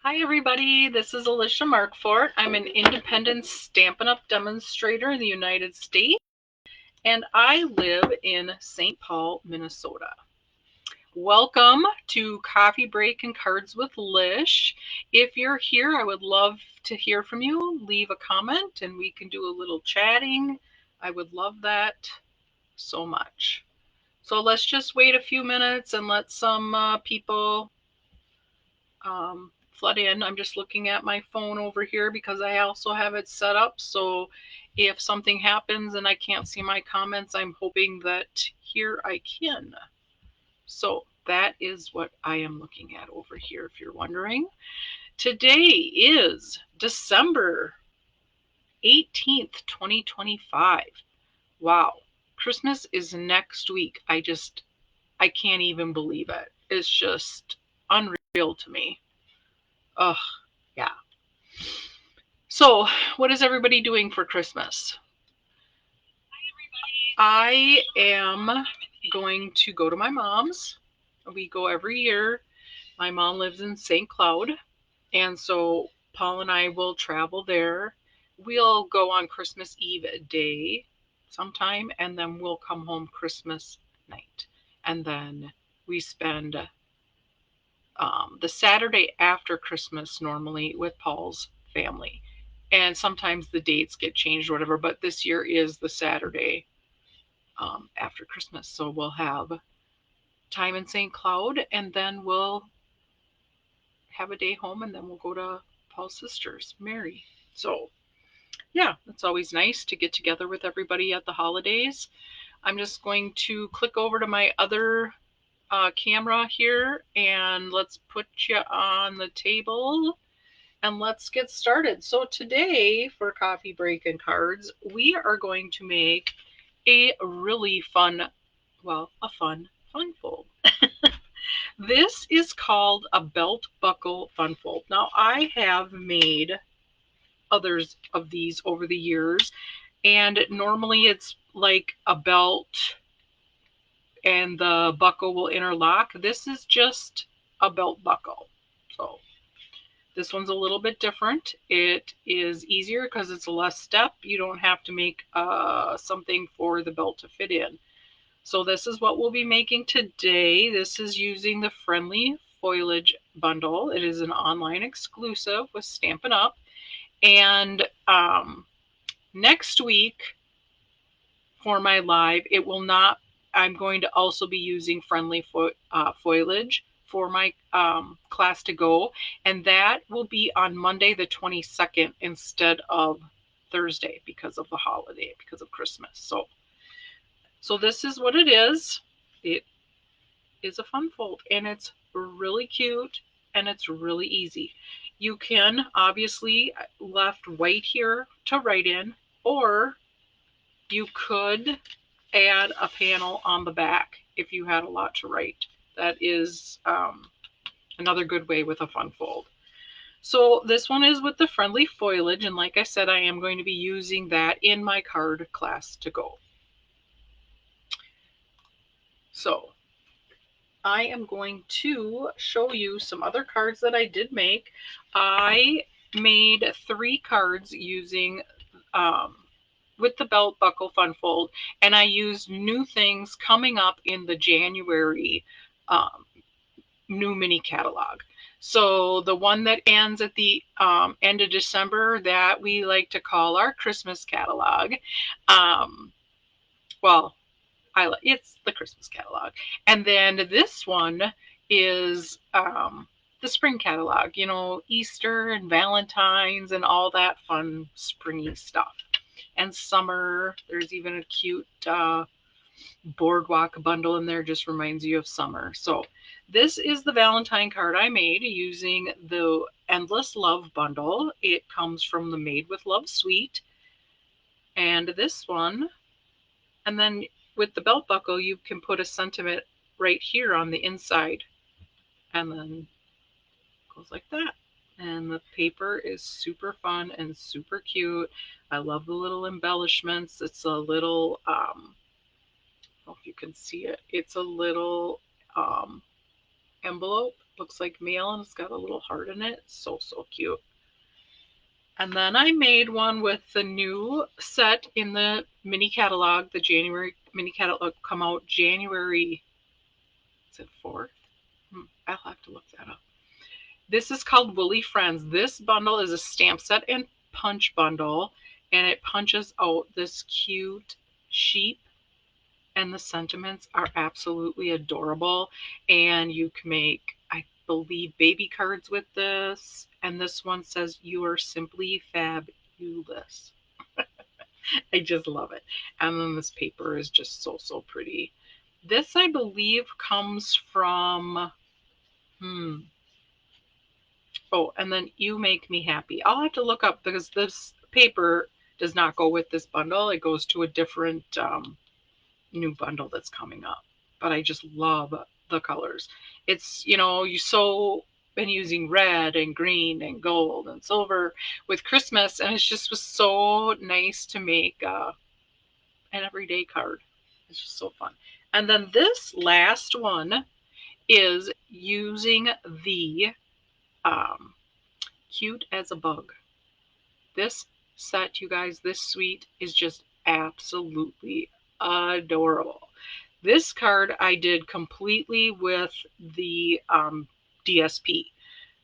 Hi everybody, this is Alicia Markfort. I'm an independent Stampin' Up! Demonstrator in the United States, and I live in St. Paul, Minnesota. Welcome to Coffee Break and Cards with Lish. If you're here, I would love to hear from you. Leave a comment and we can do a little chatting. I would love that so much. So let's just wait a few minutes and let some people flood in. I'm just looking at my phone over here because I also have it set up. So if something happens and I can't see my comments, I'm hoping that here I can. So that is what I am looking at over here, if you're wondering. Today is December 18th, 2025. Wow. Christmas is next week. I can't even believe it. It's just unreal to me. Ugh, yeah. So, what is everybody doing for Christmas? I am going to go to my mom's. We go every year. My mom lives in St. Cloud, and so Paul and I will travel there. We'll go on Christmas Eve day sometime, and then we'll come home Christmas night. And then we spend the Saturday after Christmas normally with Paul's family. And sometimes the dates get changed or whatever, but this year is the Saturday after Christmas. So we'll have time in St. Cloud and then we'll have a day home and then we'll go to Paul's sister's, Mary. So, yeah, it's always nice to get together with everybody at the holidays. I'm just going to click over to my other camera here and let's put you on the table and let's get started. So today for Coffee Break and Cards, we are going to make a really fun, well, a fun fold. This is called a belt buckle fun fold. Now I have made others of these over the years, and normally it's like a belt and the buckle will interlock. This is just a belt buckle. So this one's a little bit different. It is easier because it's a less step. You don't have to make something for the belt to fit in. So this is what we'll be making today. This is using the Friendly Foliage bundle. It is an online exclusive with Stampin' Up. And next week for my live, it will not. I'm going to also be using Friendly Foliage for my class to go, and that will be on Monday the 22nd instead of Thursday because of the holiday, because of Christmas. So this is what it is. It is a fun fold, and it's really cute and it's really easy. You can obviously left white here to write in, or you could add a panel on the back if you had a lot to write. That is another good way with a fun fold. So this one is with the Friendly Foliage, and like I said, I am going to be using that in my card class to go. So I am going to show you some other cards that I did make. I made 3 cards using with the belt buckle fun fold, and I used new things coming up in the January um, new mini catalog. So the one that ends at the end of December that we like to call our Christmas catalog. Um, well, it's the Christmas catalog, and then this one is the spring catalog. You know, Easter and Valentine's and all that fun springy stuff. And summer. There's even a cute boardwalk bundle in there, just reminds you of summer. So this is the Valentine card I made using the Endless Love bundle. It comes from the Made with Love suite. And this one, and then with the belt buckle, you can put a sentiment right here on the inside. And then it goes like that. And the paper is super fun and super cute. I love the little embellishments. It's a little I don't know if you can see it. It's a little envelope. Looks like mail and it's got a little heart in it. So cute. And then I made one with the new set in the mini catalog, the January mini catalog come out January, is it 4th? I'll have to look that up. This is called Woolly Friends. This bundle is a stamp set and punch bundle, and it punches out this cute sheep, and the sentiments are absolutely adorable. And you can make, I believe, baby cards with this. And this one says, "You are simply fabulous." I just love it. And then this paper is just so pretty. This, I believe, comes from, hmm, oh, and then "You Make Me Happy." I'll have to look up because this paper does not go with this bundle. It goes to a different new bundle that's coming up. But I just love the colors. It's, you so been using red and green and gold and silver with Christmas, and it just was so nice to make an everyday card. It's just so fun. And then this last one is using the um, Cute as a Bug. This set, you guys, this suite is just absolutely adorable. This card I did completely with the DSP.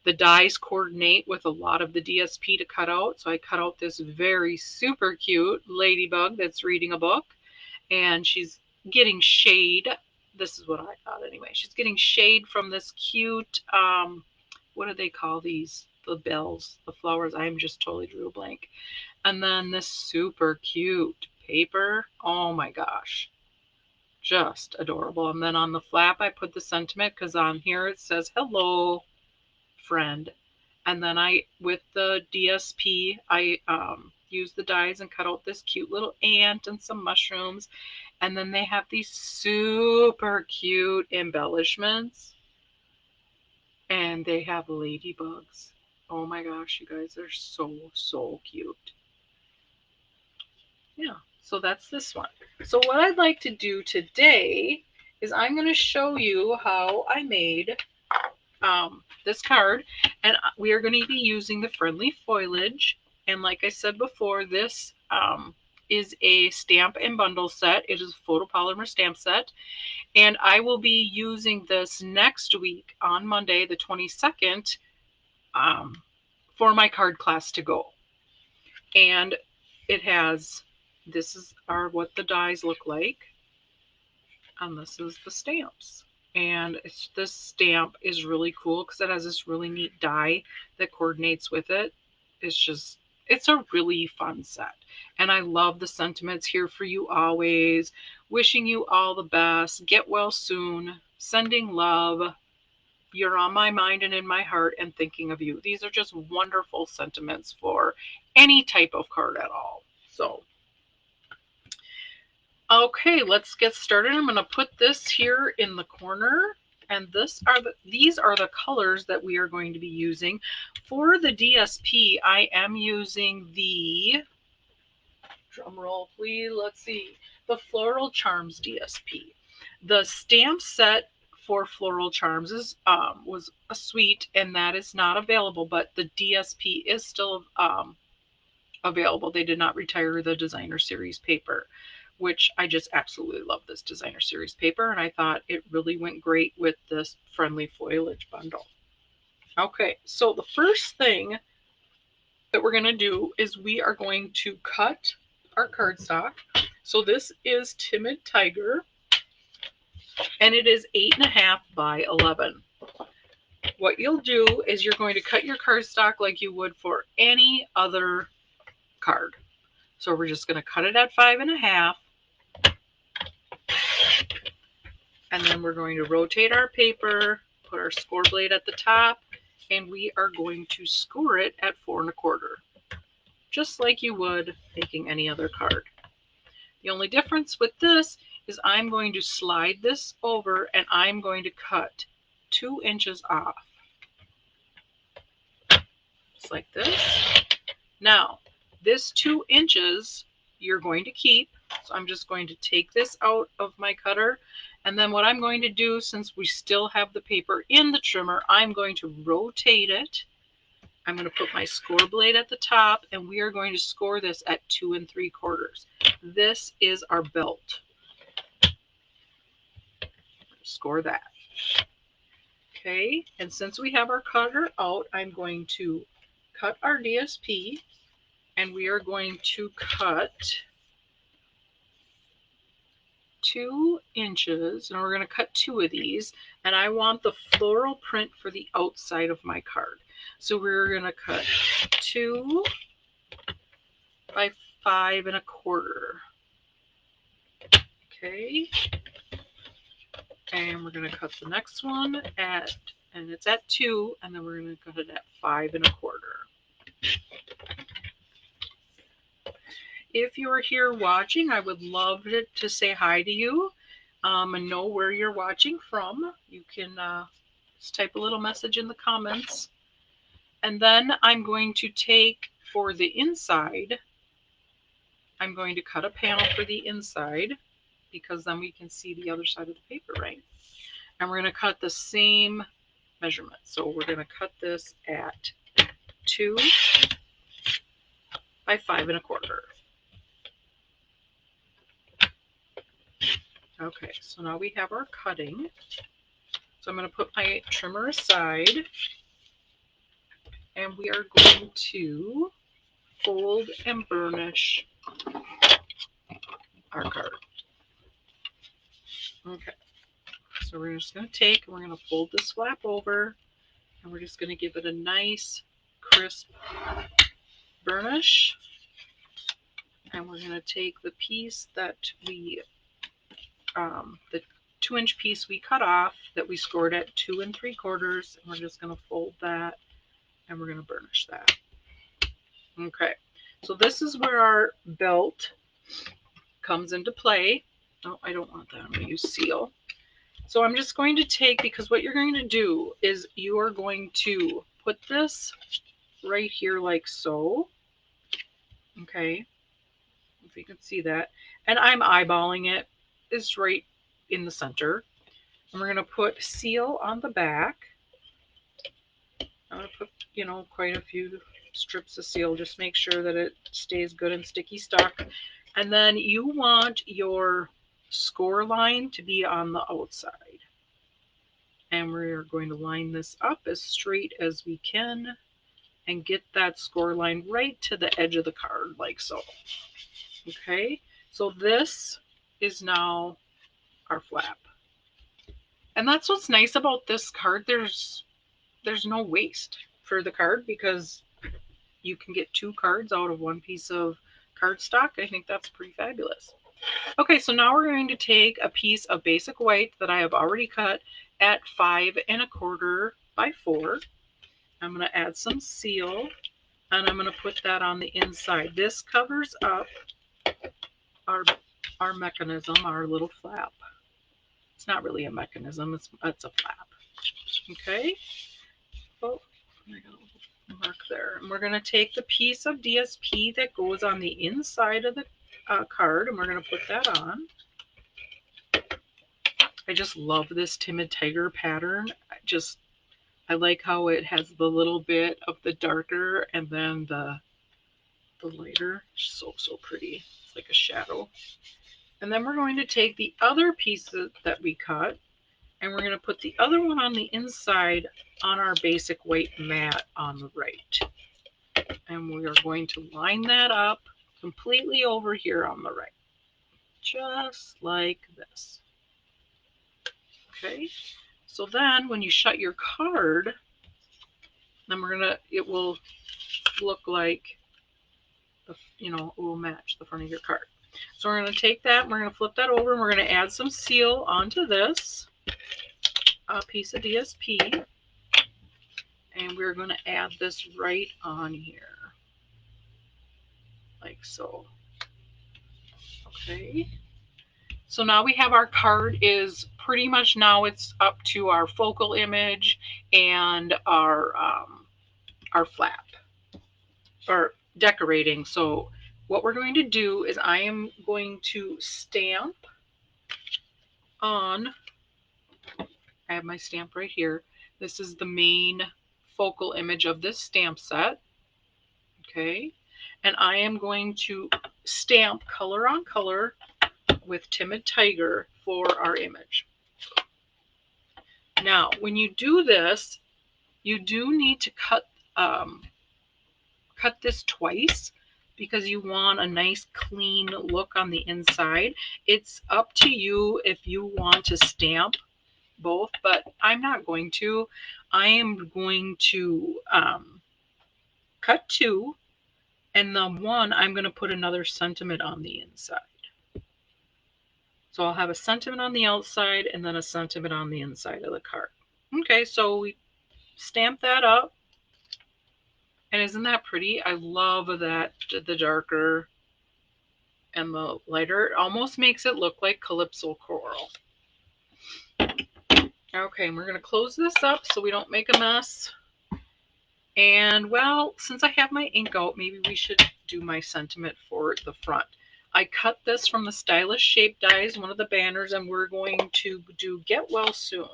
The dies coordinate with a lot of the DSP to cut out, so I cut out this very super cute ladybug that's reading a book, and she's getting shade. This is what I thought anyway. She's getting shade from this cute, what do they call these? The bells, the flowers. I am just totally drew a blank. And then this super cute paper. Oh my gosh. Just adorable. And then on the flap, I put the sentiment because on here it says, "Hello, friend." And then with the DSP, I used the dies and cut out this cute little ant and some mushrooms. And then they have these super cute embellishments. And they have ladybugs. Oh my gosh, you guys, they're so cute. Yeah, so that's this one. So what I'd like to do today is I'm going to show you how I made this card, and we are going to be using the friendly foliage. And like I said before, this is a stamp and bundle set. It is a photopolymer stamp set, and I will be using this next week on Monday, the 22nd, um, for my card class to go. And it has, are what the dies look like, and this is the stamps. And this stamp is really cool because it has this really neat die that coordinates with it. It's a really fun set. And I love the sentiments: "Here for you always," "Wishing you all the best," "Get well soon," "Sending love," "You're on my mind and in my heart," and "Thinking of you." These are just wonderful sentiments for any type of card at all. So, okay, let's get started. I'm going to put this here in the corner, and these are the colors that we are going to be using. For the DSP, I am using the, drum roll please, let's see, the Floral Charms DSP. The stamp set for Floral Charms was a suite, and that is not available, but the DSP is still available. They did not retire the designer series paper, which I just absolutely love this designer series paper, and I thought it really went great with this friendly foliage bundle. Okay, so the first thing that we're going to do is we are going to cut our cardstock. So this is Timid Tiger, and it is 8.5 by 11. What you'll do is you're going to cut your cardstock like you would for any other card. So we're just going to cut it at 5.5, and then we're going to rotate our paper, put our score blade at the top, and we are going to score it at 4.25, just like you would making any other card. The only difference with this is I'm going to slide this over, and I'm going to cut 2 inches off, just like this. Now, this 2 inches you're going to keep. So I'm just going to take this out of my cutter. And then what I'm going to do, since we still have the paper in the trimmer, I'm going to rotate it. I'm going to put my score blade at the top, and we are going to score this at 2 3/4. This is our belt. Score that. Okay, and since we have our cutter out, I'm going to cut our DSP, and we are going to cut 2 inches, and we're going to cut 2 of these, and I want the floral print for the outside of my card. So we're going to cut 2 by 5 1/4. Okay, and we're going to cut the next one and it's at 2, and then we're going to cut it at 5 1/4. If you're here watching, I would love to say hi to you and know where you're watching from. You can just type a little message in the comments. And then I'm going to take, for the inside, I'm going to cut a panel for the inside, because then we can see the other side of the paper, right? And we're going to cut the same measurement. So we're going to cut this at 2 by 5 1/4. Okay, so now we have our cutting. So I'm going to put my trimmer aside, and we are going to fold and burnish our card. Okay, so we're just going to take, and we're going to fold this flap over, and we're just going to give it a nice crisp burnish. And we're going to take the piece that we, the 2-inch piece we cut off that we scored at 2 3/4, and we're just going to fold that, and we're going to burnish that. Okay, so this is where our belt comes into play. Oh, I don't want that. I'm going to use seal. So I'm just going to take, because what you're going to do is you are going to put this right here like so. Okay, if you can see that. And I'm eyeballing it. It's right in the center. And we're going to put seal on the back. I'm going to put, quite a few strips of seal. Just make sure that it stays good and sticky stuck. And then you want your score line to be on the outside. And we're going to line this up as straight as we can and get that score line right to the edge of the card, like so. Okay, so this is now our flap. And that's what's nice about this card. There's no waste for the card, because you can get 2 cards out of 1 piece of cardstock. I think that's pretty fabulous. Okay, so now we're going to take a piece of basic white that I have already cut at 5 1/4 by 4. I'm going to add some seal, and I'm going to put that on the inside. This covers up our mechanism, our little flap. It's not really a mechanism, it's a flap. Okay, oh, I got a little mark there. And we're going to take the piece of DSP that goes on the inside of the card, and we're going to put that on. I just love this Timid Tiger pattern. I like how it has the little bit of the darker and then the lighter. So pretty. It's like a shadow. And then we're going to take the other piece that we cut, and we're going to put the other one on the inside on our basic white mat on the right. And we are going to line that up completely over here on the right. Just like this. Okay, so then when you shut your card, then it will look like, it will match the front of your card. So we're going to take that, and we're going to flip that over, and we're going to add some seal onto this piece of DSP. And we're going to add this right on here, like so. Okay. So now we have our card is pretty much, now it's up to our focal image and our flap, or decorating. So what we're going to do is I am going to stamp on, I have my stamp right here. This is the main focal image of this stamp set. Okay. And I am going to stamp color on color with Timid Tiger for our image. Now, when you do this, you do need to cut this twice because you want a nice clean look on the inside. It's up to you if you want to stamp both, but I'm not going to. I am going to cut two, and the one I'm going to put another sentiment on the inside. So I'll have a sentiment on the outside and then a sentiment on the inside of the card. Okay, so we stamp that up. And isn't that pretty? I love that the darker and the lighter. It almost makes it look like Calypso Coral. Okay, and we're going to close this up so we don't make a mess. And well, since I have my ink out, maybe we should do my sentiment for the front. I cut this from the Stylish Shape Dies, one of the banners, and we're going to do Get Well Soon.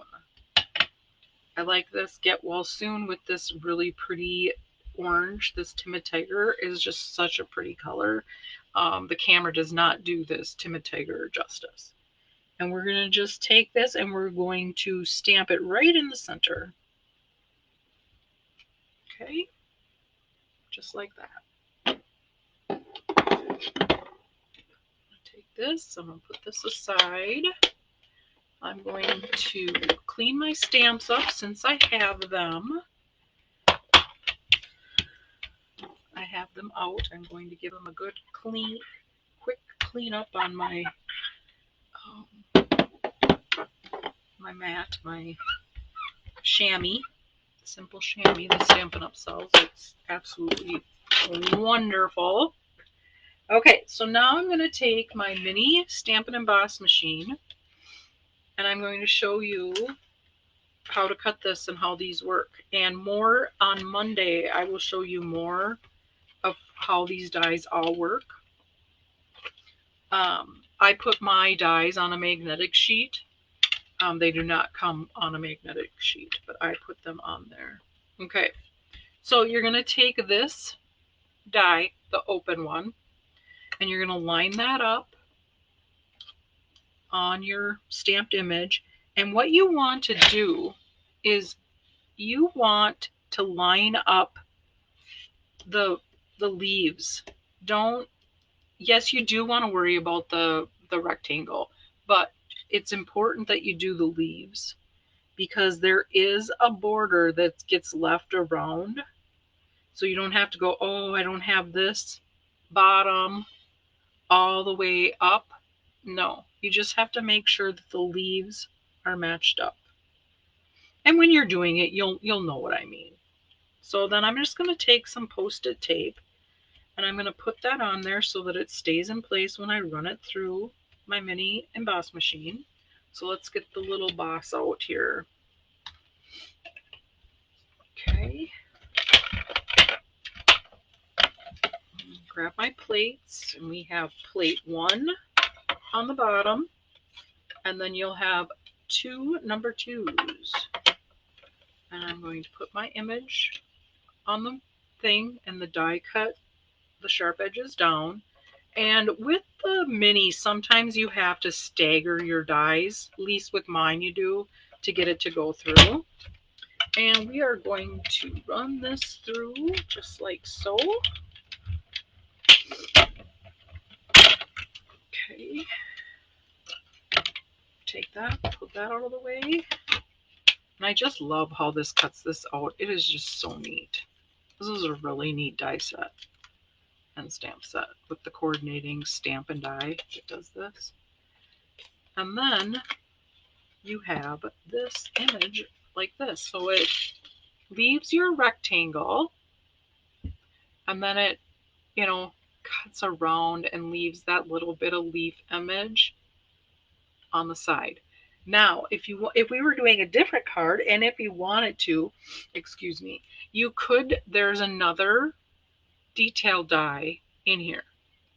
I like this Get Well Soon with this really pretty orange. This Timid Tiger is just such a pretty color. The camera does not do this Timid Tiger justice. And we're going to just take this and we're going to stamp it right in the center. Okay, just like that. Take this, I'm going to put this aside. I'm going to clean my stamps up since I have them. I have them out. I'm going to give them a good quick clean up on my mat, my chamois, simple chamois, the Stampin' Up! Sells. It's absolutely wonderful. Okay, so now I'm going to take my mini Stampin' Emboss machine and I'm going to show you how to cut this and how these work. And more on Monday, I will show you more of how these dies all work. I put my dies on a magnetic sheet. They do not come on a magnetic sheet, but I put them on there. Okay, so you're going to take this die, the open one, and you're going to line that up on your stamped image. And what you want to do is you want to line up the leaves. Yes, you do want to worry about the rectangle, but it's important that you do the leaves because there is a border that gets left around. So you don't have to go, oh, I don't have this bottom all the way up. No, you just have to make sure that the leaves are matched up. And when you're doing it, you'll know what I mean. So then I'm just going to take some Post-it tape and I'm going to put that on there so that it stays in place when I run it through my mini emboss machine. So let's get the little boss out here. Okay. Grab my plates, and we have plate 1 on the bottom, and then you'll have 2 number 2s. And I'm going to put my image on the thing and the die cut the sharp edges down. And with the mini, sometimes you have to stagger your dies, at least with mine you do, to get it to go through. And we are going to run this through just like so. Okay. Take that, put that out of the way. And I just love how this cuts this out. It is just so neat. This is a really neat die set and stamp set with the coordinating stamp and die that does this. And then you have this image like this. So it leaves your rectangle and then it, cuts around and leaves that little bit of leaf image on the side. Now, if we were doing a different card and if you wanted to, excuse me, you could, there's another detail die in here.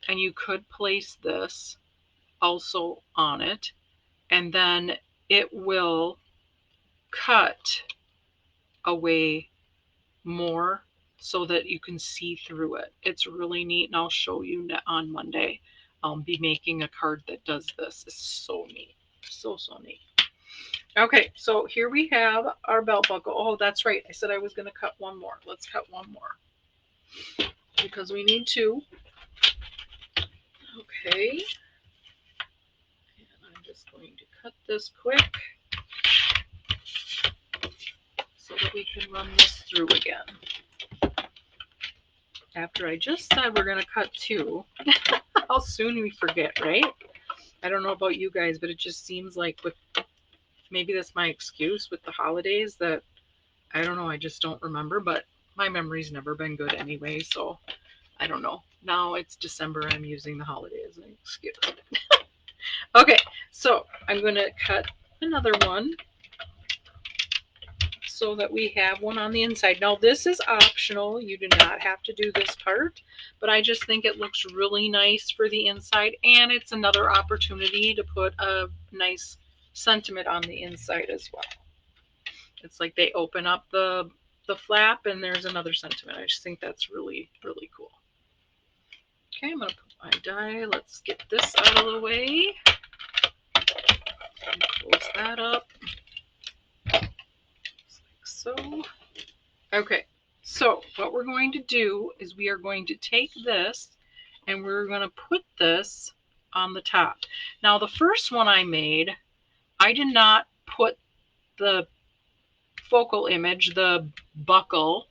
and you could place this also on it, and then it will cut away more so that you can see through it. It's really neat, and I'll show you on Monday. I'll be making a card that does this. It's so neat. So neat. Okay, so here we have our belt buckle. Oh, that's right. I said I was going to cut one more. Let's cut one more because we need two. Okay. And I'm just going to cut this quick so that we can run this through again. After I just said we're going to cut two, how soon we forget, right? I don't know about you guys, but it just seems like with maybe that's my excuse with the holidays that I don't know, I just don't remember, but my memory's never been good anyway, so I don't know. Now it's December, I'm using the holiday as an excuse. Okay, so I'm going to cut another one so that we have one on the inside. Now this is optional, you do not have to do this part, but I just think it looks really nice for the inside, and it's another opportunity to put a nice sentiment on the inside as well. It's like they open up the flap and there's another sentiment. I just think that's really, really cool. Okay, I'm going to put my die. Let's get this out of the way. Close that up. Just like so. Okay, so what we're going to do is we are going to take this and we're going to put this on the top. Now the first one I made, I did not put the focal image, the buckle,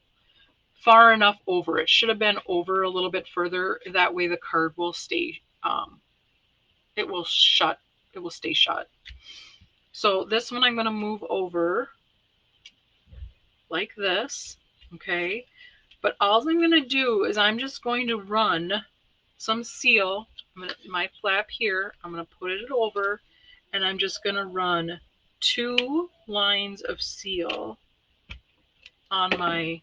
far enough over. It should have been over a little bit further. That way the card will stay, it will stay shut. So this one I'm going to move over like this, okay? But all I'm going to do is I'm just going to run some seal. My flap here, I'm going to put it over, and I'm just going to run 2 lines of seal on my,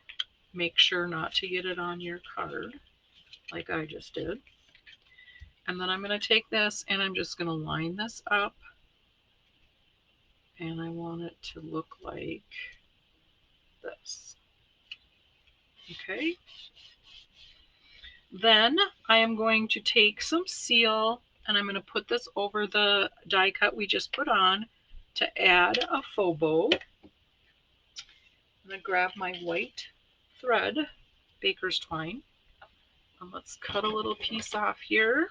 make sure not to get it on your card like I just did. And then I'm going to take this and I'm just going to line this up, and I want it to look like this. Okay. Then I am going to take some seal and I'm going to put this over the die cut we just put on to add a faux bow. I'm going to grab my white thread, baker's twine, and let's cut a little piece off here.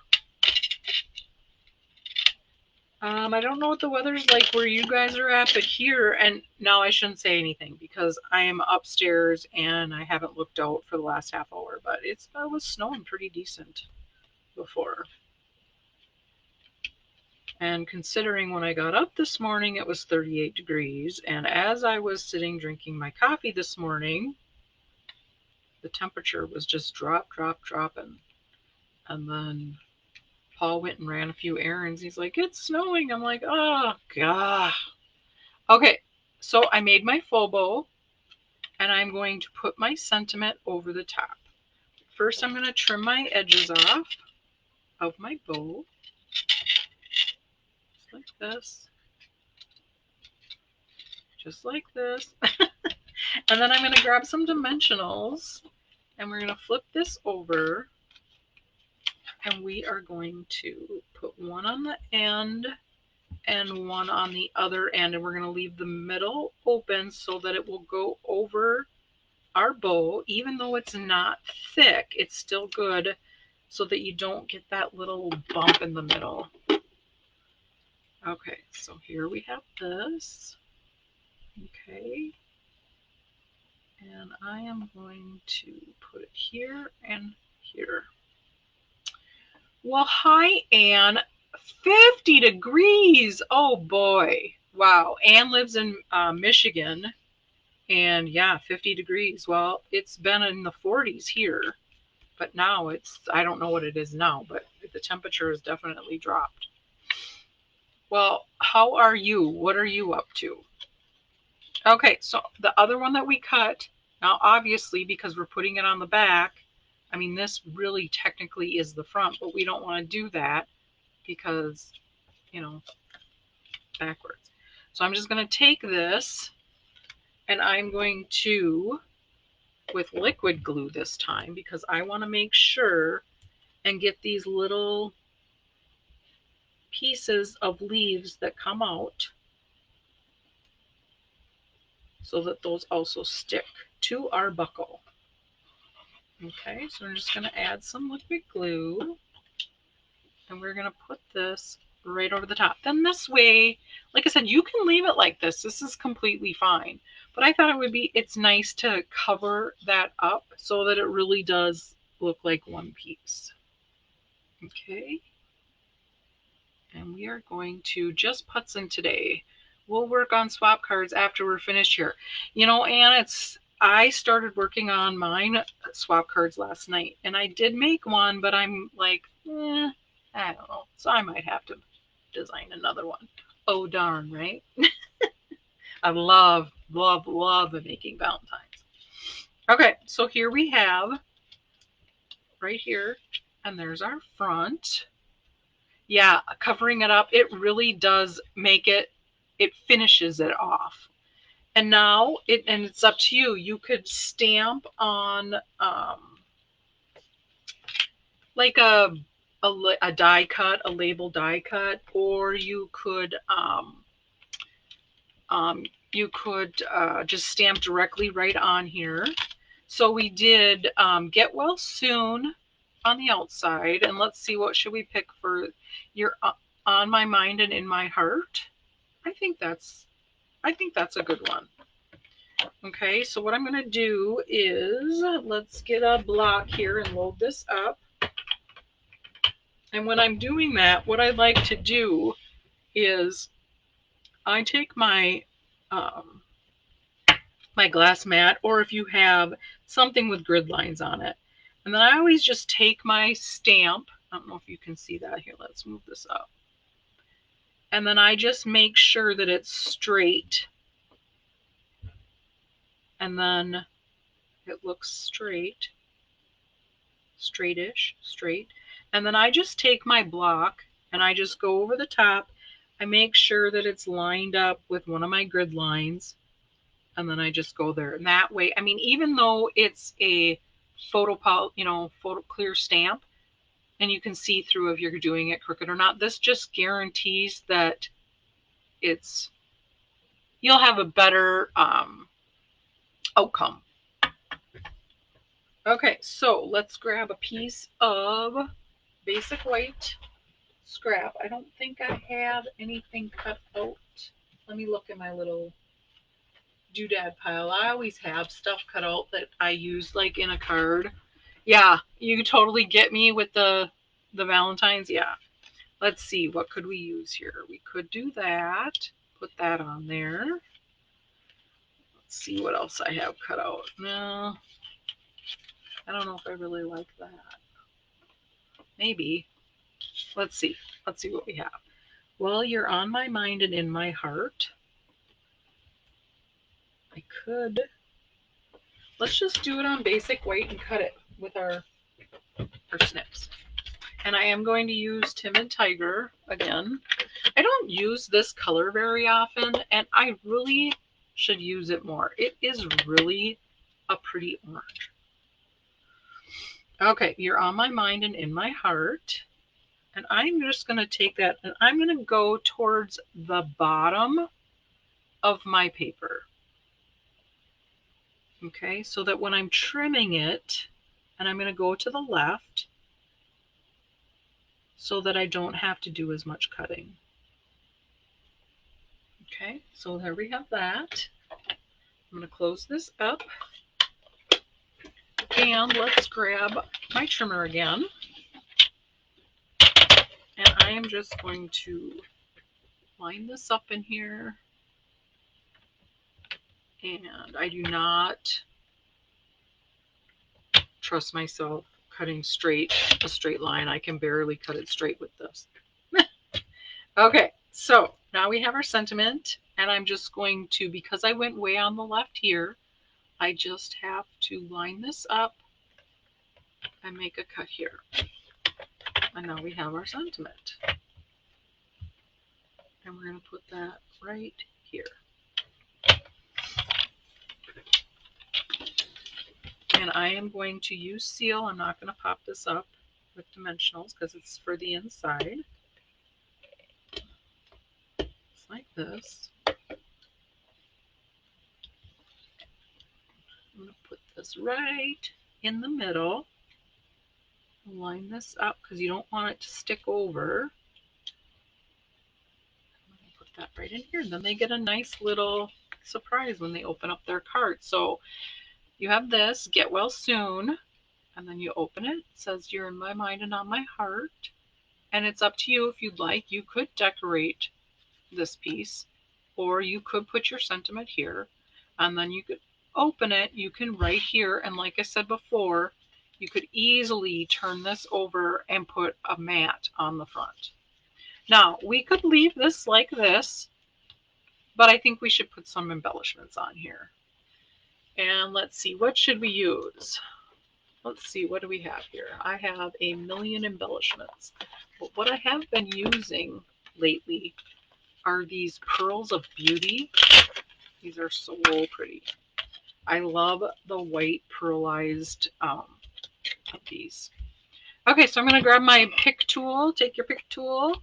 I don't know what the weather's like where you guys are at, but here, and now I shouldn't say anything because I am upstairs and I haven't looked out for the last half hour, but it was snowing pretty decent before. And considering when I got up this morning, it was 38 degrees. And as I was sitting drinking my coffee this morning, the temperature was just dropping. And then Paul went and ran a few errands. He's like, it's snowing. I'm like, oh, God. Okay, so I made my faux bow, and I'm going to put my sentiment over the top. First, I'm going to trim my edges off of my bow, just like this. Just like this. And then I'm going to grab some dimensionals, and we're going to flip this over, and we are going to put one on the end and one on the other end, and we're going to leave the middle open so that it will go over our bow. Even though it's not thick, it's still good so that you don't get that little bump in the middle. Okay, so here we have this. Okay, and I am going to put it here and here. Well, hi, Anne. 50 degrees. Oh, boy. Wow. Anne lives in Michigan. And yeah, 50 degrees. Well, it's been in the 40s here. But now it's, I don't know what it is now, but the temperature has definitely dropped. Well, how are you? What are you up to? Okay, so the other one that we cut, now obviously because we're putting it on the back, I mean, this really technically is the front, but we don't want to do that because, you know, backwards. So I'm just going to take this and I'm going to, with liquid glue this time, because I want to make sure and get these little pieces of leaves that come out so that those also stick to our buckle. Okay, so I'm just going to add some liquid glue and we're going to put this right over the top. Then this way, like I said, you can leave it like this. This is completely fine. But I thought it's nice to cover that up so that it really does look like one piece. Okay. And we are going to just putz in today. We'll work on swap cards after we're finished here. You know, Anne, I started working on mine swap cards last night, and I did make one, but I'm like, I don't know. So I might have to design another one. Oh darn, right? I love making Valentines. Okay, so here we have right here, and there's our front. Yeah, covering it up, it really does make it finishes it off. And now it's up to you. You could stamp on like a die cut, a label die cut, or you could just stamp directly right on here. So we did get well soon on the outside, and let's see, what should we pick for your on my mind and in my heart? I think that's a good one. Okay, so what I'm going to do is let's get a block here and load this up. And when I'm doing that, what I'd like to do is I take my my glass mat, or if you have something with grid lines on it, and then I always just take my stamp. I don't know if you can see that here. Let's move this up. And then I just make sure that it's straight. And then it looks straight. Straightish, straight. And then I just take my block and I just go over the top. I make sure that it's lined up with one of my grid lines. And then I just go there. And that way, I mean, even though it's a photo clear stamp, and you can see through if you're doing it crooked or not, this just guarantees that you'll have a better outcome. Okay, so let's grab a piece of basic white scrap. I don't think I have anything cut out. Let me look in my little doodad pile. I always have stuff cut out that I use like in a card. Yeah, you totally get me with the Valentines. Yeah. Let's see, what could we use here? We could do that. Put that on there. Let's see what else I have cut out. No, I don't know if I really like that. Maybe. Let's see. Let's see what we have. Well, you're on my mind and in my heart. I could. Let's just do it on basic white and cut it with our snips. And I am going to use Timid Tiger again. I don't use this color very often, and I really should use it more. It is really a pretty orange. Okay, you're on my mind and in my heart. And I'm just going to take that and I'm going to go towards the bottom of my paper. Okay, so that when I'm trimming it, and I'm going to go to the left so that I don't have to do as much cutting. Okay, so there we have that. I'm going to close this up. And let's grab my trimmer again. And I am just going to line this up in here. And I do not trust myself cutting a straight line. I can barely cut it straight with this. Okay, so now we have our sentiment, and I'm just going to, because I went way on the left here, I just have to line this up and make a cut here. And now we have our sentiment. And we're going to put that right here. And I am going to use seal. I'm not going to pop this up with dimensionals because it's for the inside. It's like this. I'm going to put this right in the middle. Line this up because you don't want it to stick over. Put that right in here. And then they get a nice little surprise when they open up their card. So you have this, get well soon, and then you open it. It says you're in my mind and on my heart. And it's up to you if you'd like. You could decorate this piece, or you could put your sentiment here, and then you could open it. You can write here, and like I said before, you could easily turn this over and put a mat on the front. Now, we could leave this like this, but I think we should put some embellishments on here. And let's see, what should we use? Let's see, what do we have here? I have a million embellishments. But what I have been using lately are these pearls of beauty. These are so pretty. I love the white pearlized of these. Okay, so I'm going to grab my pick tool. Take your pick tool.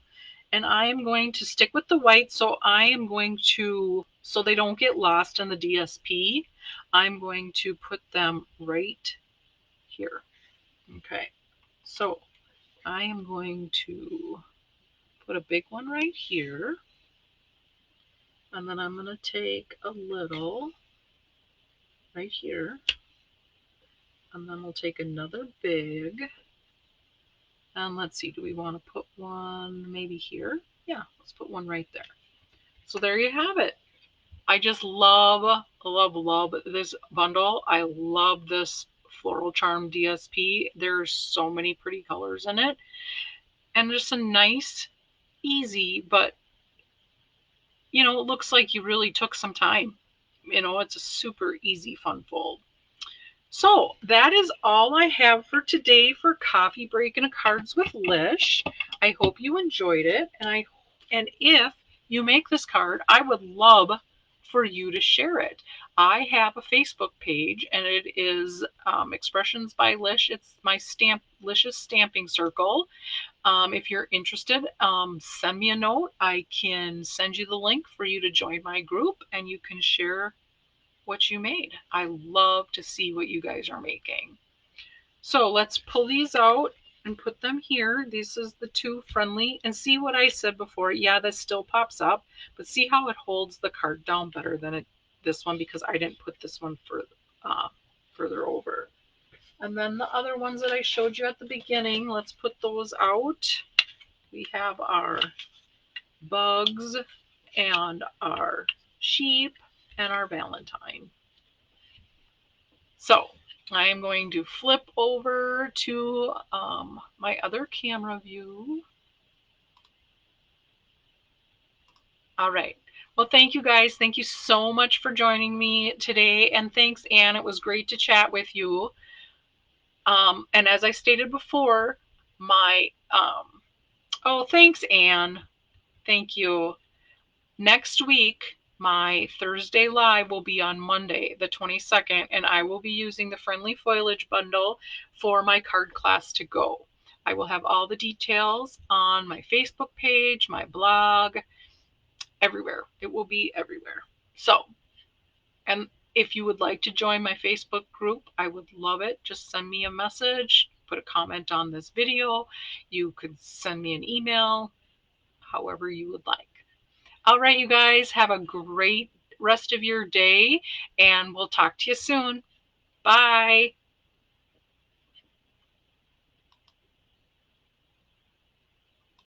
And I am going to stick with the white. So I am going to, so they don't get lost in the DSP, I'm going to put them right here. Okay, so I am going to put a big one right here. And then I'm going to take a little right here. And then we'll take another big. And let's see, do we want to put one maybe here? Yeah, let's put one right there. So there you have it. I just love, love, love this bundle. I love this Floral Charm DSP. There's so many pretty colors in it. And just a nice, easy, but, you know, it looks like you really took some time. You know, it's a super easy fun fold. So that is all I have for today for Coffee Break and Cards with Lish. I hope you enjoyed it. And if you make this card, I would love for you to share it. I have a Facebook page, and it is Expressions by Lish. It's my Lish's Stamping Circle. If you're interested, send me a note. I can send you the link for you to join my group, and you can share what you made. I love to see what you guys are making. So let's pull these out and put them here. This is the two friendly, and see what I said before. Yeah, this still pops up, but see how it holds the card down better than this one, because I didn't put this one further over. And then the other ones that I showed you at the beginning, let's put those out. We have our bugs and our sheep and our Valentine. So I am going to flip over to my other camera view. All right. Well, thank you guys. Thank you so much for joining me today. And thanks, Anne. It was great to chat with you. And as I stated before, oh, thanks, Anne. Thank you. Next week, my Thursday live will be on Monday, the 22nd, and I will be using the Friendly Foliage bundle for my card class to go. I will have all the details on my Facebook page, my blog, everywhere. It will be everywhere. So, and if you would like to join my Facebook group, I would love it. Just send me a message, put a comment on this video. You could send me an email, however you would like. All right, you guys, have a great rest of your day, and we'll talk to you soon. Bye.